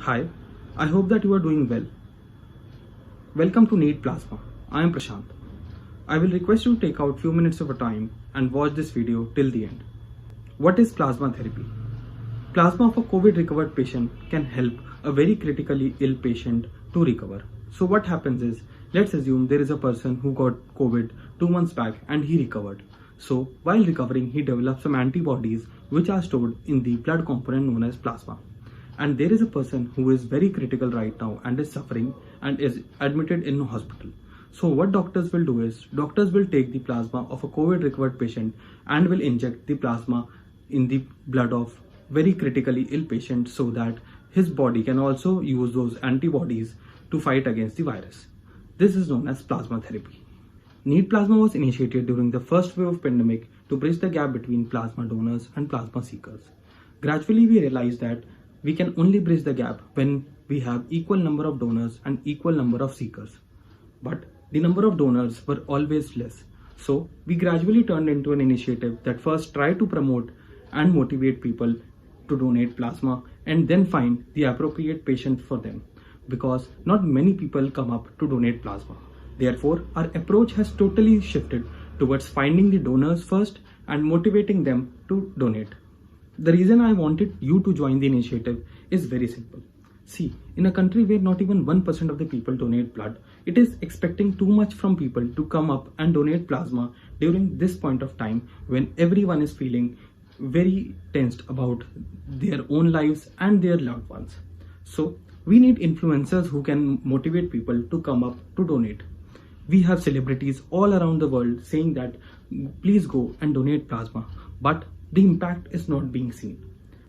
Hi, I hope that you are doing well. Welcome to Need Plasma. I am Prashant. I will request you to take out few minutes of your time and watch this video till the end. What is plasma therapy? Plasma of a COVID recovered patient can help a very critically ill patient to recover. So what happens is, let's assume there is a person who got COVID 2 months back and he recovered. So while recovering, he develops some antibodies which are stored in the blood component known as plasma. And there is a person who is very critical right now and is suffering and is admitted in a hospital. So what doctors will do is, doctors will take the plasma of a COVID recovered patient and will inject the plasma in the blood of very critically ill patient so that his body can also use those antibodies to fight against the virus. This is known as plasma therapy. Need Plasma was initiated during the first wave of pandemic to bridge the gap between plasma donors and plasma seekers. Gradually we realized that we can only bridge the gap when we have equal number of donors and equal number of seekers. But the number of donors were always less. So we gradually turned into an initiative that first tried to promote and motivate people to donate plasma and then find the appropriate patient for them, because not many people come up to donate plasma. Therefore, our approach has totally shifted towards finding the donors first and motivating them to donate. The reason I wanted you to join the initiative is very simple. See, in a country where not even 1% of the people donate blood, it is expecting too much from people to come up and donate plasma during this point of time when everyone is feeling very tensed about their own lives and their loved ones. So we need influencers who can motivate people to come up to donate. We have celebrities all around the world saying that please go and donate plasma, but the impact is not being seen.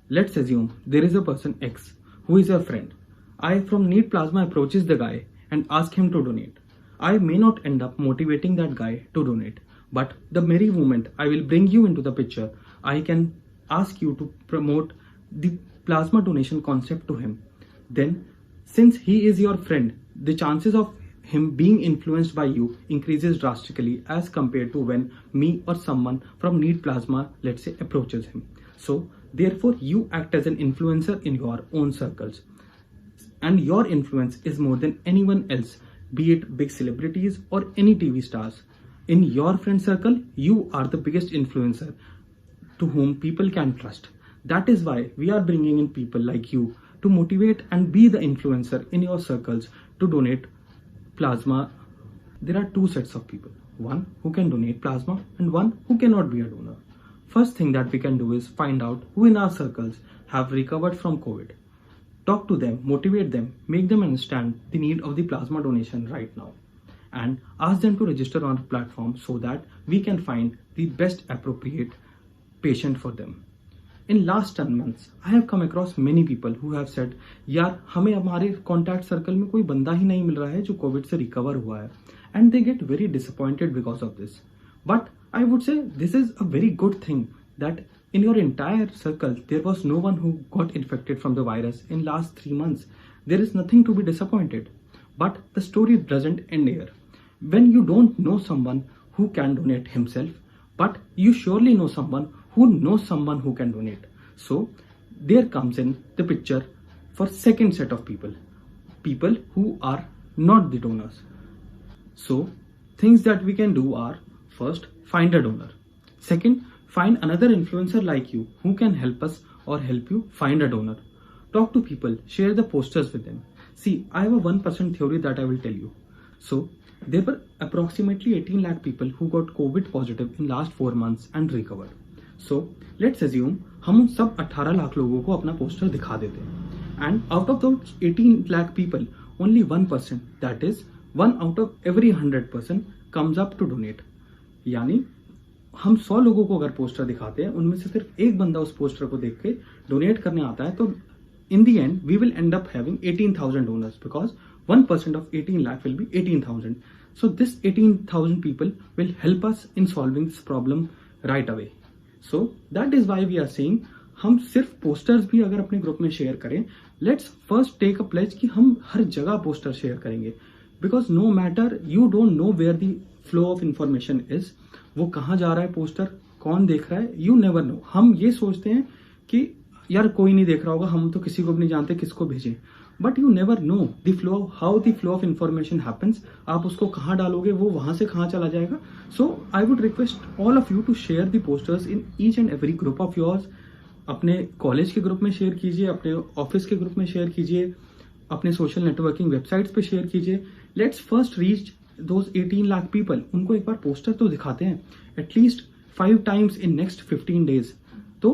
Let's assume there is a person X who is your friend. I from Need Plasma approaches the guy and ask him to donate. I may not end up motivating that guy to donate, but the very moment I will bring you into the picture, I can ask you to promote the plasma donation concept to him. Then, since he is your friend, the chances of him being influenced by you increases drastically as compared to when me or someone from Need Plasma, let's say, approaches him. So therefore you act as an influencer in your own circles, and your influence is more than anyone else, be it big celebrities or any TV stars. In your friend circle, you are the biggest influencer to whom people can trust. That is why we are bringing in people like you to motivate and be the influencer in your circles to donate plasma. There are two sets of people, one who can donate plasma and one who cannot be a donor. First thing that we can do is find out who in our circles have recovered from COVID. Talk to them, motivate them, make them understand the need of the plasma donation right now, and ask them to register on our platform so that we can find the best appropriate patient for them. In last 10 months, I have come across many people who have said, यार हमें हमारे contact circle में कोई बंदा ही नहीं मिल रहा है जो COVID से recover हुआ है, and they get very disappointed because of this. But I would say this is a very good thing that in your entire circle there was no one who got infected from the virus in last 3 months. There is nothing to be disappointed. But the story doesn't end here. When you don't know someone who can donate himself, but you surely know someone who knows someone who can donate. So there comes in the picture for second set of people who are not the donors. So things that we can do are, first, find a donor. Second, find another influencer like you who can help us or help you find a donor. Talk to people, share the posters with them. See, I have a 1% theory that I will tell you. So there were approximately 18 lakh people who got COVID positive in last 4 months and recovered. So let's assume हम उन सब 18 लाख लोगों को अपना poster दिखा देते हैं, and out of those 18 lakh people, only 1%, that is 1 out of every 100 person comes up to donate. यानी हम 100 लोगों को अगर पोस्टर दिखाते हैं, उनमें से सिर्फ एक बंदा उस पोस्टर को देख के डोनेट करने आता है, तो in the end we will end up having 18,000 donors, because 1% of 18 lakh will be 18,000. So this 18,000 people will help us in solving this problem right away. So that is why we are saying हम सिर्फ posters भी अगर अपने group में share करें, let's first take a pledge कि हम हर जगह पोस्टर शेयर करेंगे, because no matter, you don't know where the flow of information is, वो कहाँ जा रहा है पोस्टर, कौन देख रहा है, यू नेवर नो. हम ये सोचते हैं कि यार कोई नहीं देख रहा होगा, हम तो किसी को भी नहीं जानते, किसको भेजें। But you never know the flow, how the flow of information happens. आप उसको कहाँ डालोगे, वो वहां से कहाँ चला जाएगा। So I would request all of you to share the posters in each and every group of yours. अपने कॉलेज के ग्रुप में शेयर कीजिए, अपने ऑफिस के ग्रुप में शेयर कीजिए, अपने सोशल नेटवर्किंग वेबसाइट्स पे शेयर कीजिए। Let's first reach those 18 lakh people. उनको एक बार पोस्टर तो दिखाते हैं at least 5 times in next 15 days. So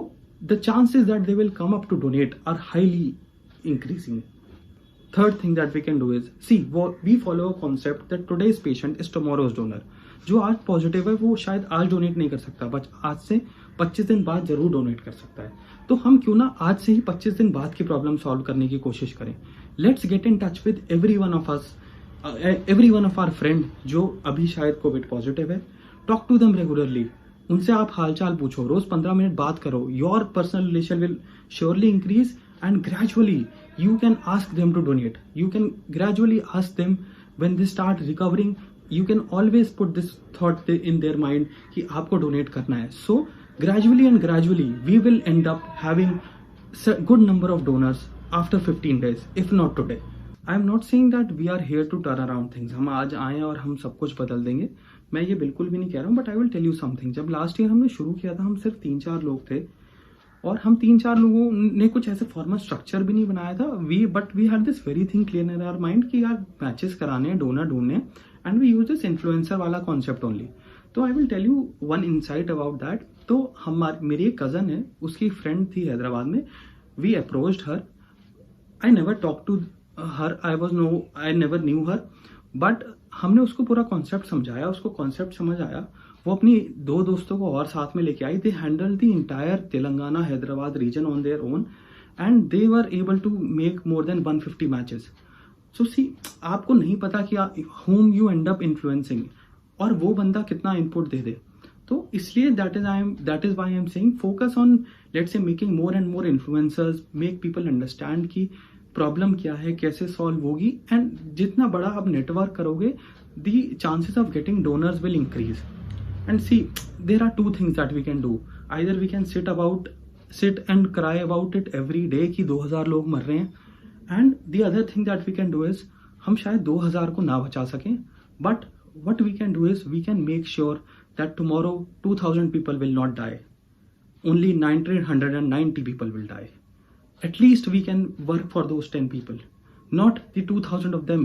the chances that they will come up to donate are highly increasing. Third thing that we can do is, see, we follow a concept that today's patient is tomorrow's donor. जो आज positive है वो शायद आज donate नहीं कर सकता, but आज से 25 दिन बाद जरूर डोनेट कर सकता है। तो हम क्यों ना आज से ही 25 दिन बाद की प्रॉब्लम सॉल्व करने की कोशिश करें। Let's get in touch with every one of us, every one of our friend जो अभी शायद कोविड पॉजिटिव है। टॉक टू देम रेगुलरली, उनसे आप हालचाल पूछो, रोज 15 मिनट बात करो। Your personal relation will surely increase and gradually you can ask them to donate. You can gradually ask them when they start recovering. You can always put this thought in their mind कि आपको donate करना है. So gradually and gradually we will end up having a good number of donors after 15 days, if not today. I am not saying that we are here to turn around things. हम आज आए और हम सब कुछ बदल देंगे, मैं ये बिल्कुल भी नहीं कह रहा हूँ. But I will tell you something. जब लास्ट ईयर हमने शुरू किया था, हम सिर्फ 3-4 लोग थे और हम 3-4 लोगों ने कुछ ऐसे फॉर्मल स्ट्रक्चर भी नहीं बनाया था. We had this very thing clear in our mind कि यार मैचेस कराने हैं, डोनर ढूंढने, and we use this influencer वाला कॉन्सेप्ट ओनली. तो I will tell you one insight about that. तो मेरी एक कजन है, उसकी फ्रेंड थी हैदराबाद में. We approached her. I never talk to her, I never knew her, but हमने उसको पूरा कॉन्सेप्ट समझाया, उसको कॉन्सेप्ट समझ आया. वो अपनी 2 दोस्तों को और साथ में लेके आई. They handle the entire Telangana Hyderabad region on their own and they were able to make more than 150 matches. So see, आपको नहीं पता कि whom you end up influencing और वो बंदा कितना इनपुट दे दे. तो इसलिए that is why I am saying focus on, let's say, making more and more influencers, make people understand कि प्रॉब्लम क्या है, कैसे सॉल्व होगी. एंड जितना बड़ा आप नेटवर्क करोगे, the chances of getting donors will increase. And see, there are 2 things that we can do. Either we can sit and cry about it every day कि 2000 लोग मर रहे हैं. And the other thing that we can do is, हम शायद 2000 को ना बचा सकें, but what we can do is we can make sure that tomorrow 2000 people will not die. Only 990 people will die. At least we can work for those 10 people, not the 2000 of them.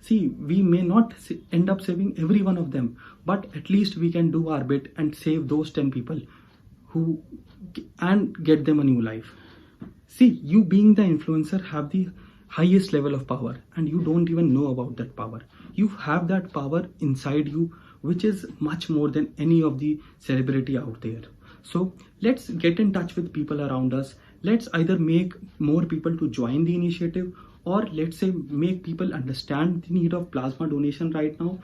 See, we may not end up saving every one of them, but at least we can do our bit and save those 10 people and get them a new life. See, you being the influencer have the highest level of power and you don't even know about that power. You have that power inside you, which is much more than any of the celebrity out there. So let's get in touch with people around us. Let's either make more people to join the initiative, or let's say make people understand the need of plasma donation right now.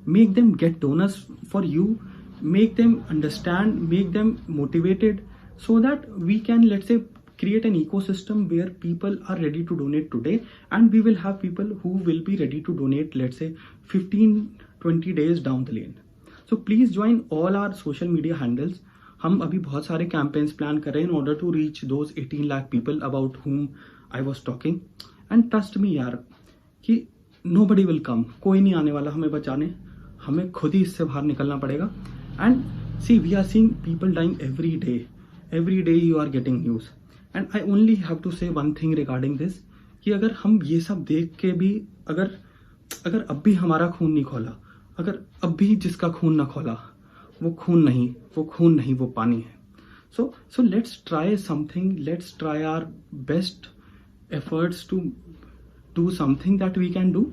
Make them get donors for you. Make them understand, make them motivated, so that we can, let's say, create an ecosystem where people are ready to donate today, and we will have people who will be ready to donate, let's say, 15-20 days down the lane. So please join all our social media handles. हम अभी बहुत सारे campaigns plan कर रहे हैं in order to reach those 18 lakh people about whom I was talking. And trust me यार, कि nobody will come, कोई नहीं आने वाला हमें बचाने, हमें खुद ही इससे बाहर निकलना पड़ेगा. And see, we are seeing people dying every day you are getting news. And I only have to say one thing regarding this, कि अगर हम ये सब देख के भी अगर अब भी हमारा खून नहीं खोला, अगर अब भी जिसका खून ना खोला, वो खून नहीं, वो पानी है. So let's try something. Let's try our best efforts to do something that we can do.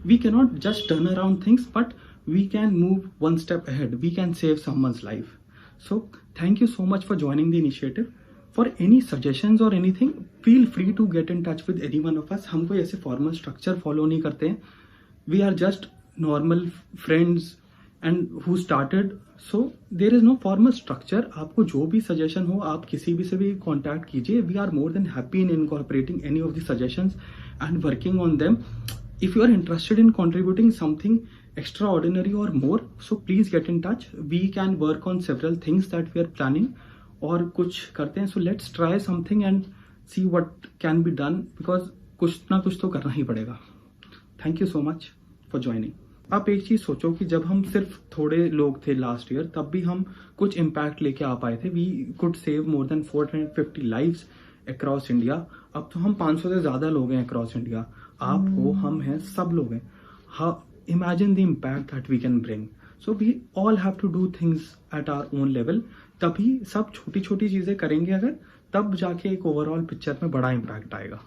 We cannot just turn around things, but we can move one step ahead. We can save someone's life. So thank you so much for joining the initiative. For any suggestions or anything, feel free to get in touch with any one of us. हम कोई ऐसे formal structure follow नहीं करते हैं. We are just normal friends and who started. So there is no formal structure. आपको जो भी suggestion हो, आप किसी भी से भी contact कीजिए. We are more than happy in incorporating any of the suggestions and working on them. If you are interested in contributing something extraordinary or more, so please get in touch. We can work on several things that we are planning और कुछ करते हैं. So let's try something and see what can be done, because कुछ ना कुछ तो करना ही पड़ेगा. Thank you so much for joining. आप एक चीज सोचो कि जब हम सिर्फ थोड़े लोग थे लास्ट ईयर, तब भी हम कुछ इम्पैक्ट लेके आ पाए थे. We could save more than 450 lives across India. अब तो हम 500 से ज्यादा लोग हैं अक्रॉस इंडिया. आप हो, हम हैं, सब लोग हैं. Imagine the impact that we can bring. So we all have to do things at our own level. तभी सब छोटी छोटी चीजें करेंगे अगर, तब जाके एक ओवरऑल पिक्चर में बड़ा इम्पैक्ट आएगा.